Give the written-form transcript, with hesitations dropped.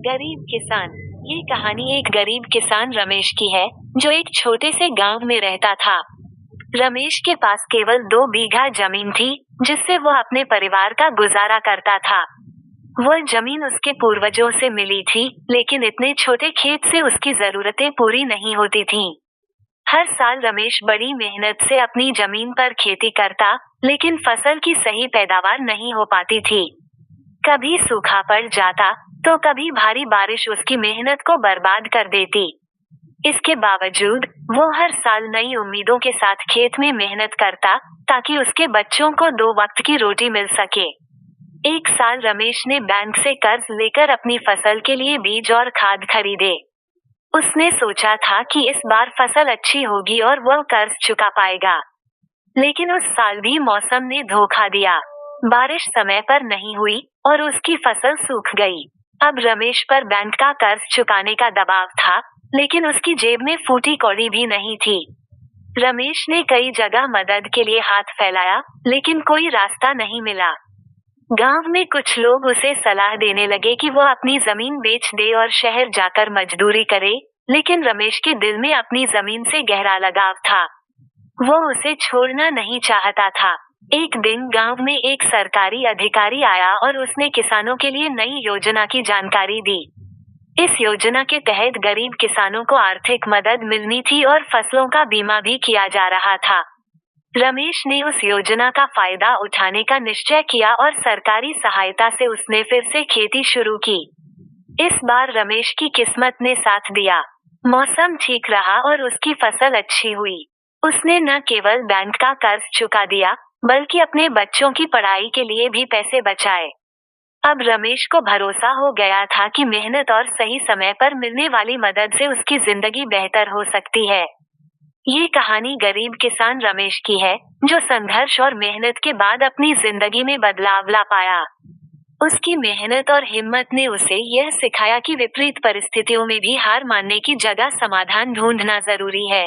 गरीब किसान। ये कहानी एक गरीब किसान रमेश की है, जो एक छोटे से गांव में रहता था। रमेश के पास केवल 2 बीघा जमीन थी, जिससे वो अपने परिवार का गुजारा करता था। वह जमीन उसके पूर्वजों से मिली थी, लेकिन इतने छोटे खेत से उसकी जरूरतें पूरी नहीं होती थीं। हर साल रमेश बड़ी मेहनत से अपनी जमीन पर खेती करता, लेकिन फसल की सही पैदावार नहीं हो पाती थी। कभी सूखा पड़ जाता, तो कभी भारी बारिश उसकी मेहनत को बर्बाद कर देती। इसके बावजूद वो हर साल नई उम्मीदों के साथ खेत में मेहनत करता, ताकि उसके बच्चों को 2 वक्त की रोटी मिल सके। एक साल रमेश ने बैंक से कर्ज लेकर अपनी फसल के लिए बीज और खाद खरीदे। उसने सोचा था कि इस बार फसल अच्छी होगी और वह कर्ज चुका पाएगा। लेकिन उस साल भी मौसम ने धोखा दिया। बारिश समय पर नहीं हुई और उसकी फसल सूख गई। अब रमेश पर बैंक का कर्ज चुकाने का दबाव था, लेकिन उसकी जेब में फूटी कौड़ी भी नहीं थी। रमेश ने कई जगह मदद के लिए हाथ फैलाया, लेकिन कोई रास्ता नहीं मिला। गांव में कुछ लोग उसे सलाह देने लगे कि वो अपनी जमीन बेच दे और शहर जाकर मजदूरी करे, लेकिन रमेश के दिल में अपनी जमीन से गहरा लगाव था। वो उसे छोड़ना नहीं चाहता था। एक दिन गांव में एक सरकारी अधिकारी आया और उसने किसानों के लिए नई योजना की जानकारी दी। इस योजना के तहत गरीब किसानों को आर्थिक मदद मिलनी थी और फसलों का बीमा भी किया जा रहा था। रमेश ने उस योजना का फायदा उठाने का निश्चय किया और सरकारी सहायता से उसने फिर से खेती शुरू की। इस बार रमेश की किस्मत ने साथ दिया। मौसम ठीक रहा और उसकी फसल अच्छी हुई। उसने न केवल बैंक का कर्ज चुका दिया, बल्कि अपने बच्चों की पढ़ाई के लिए भी पैसे बचाए। अब रमेश को भरोसा हो गया था कि मेहनत और सही समय पर मिलने वाली मदद से उसकी जिंदगी बेहतर हो सकती है। ये कहानी गरीब किसान रमेश की है, जो संघर्ष और मेहनत के बाद अपनी जिंदगी में बदलाव ला पाया। उसकी मेहनत और हिम्मत ने उसे यह सिखाया कि विपरीत परिस्थितियों में भी हार मानने की जगह समाधान ढूंढना जरूरी है।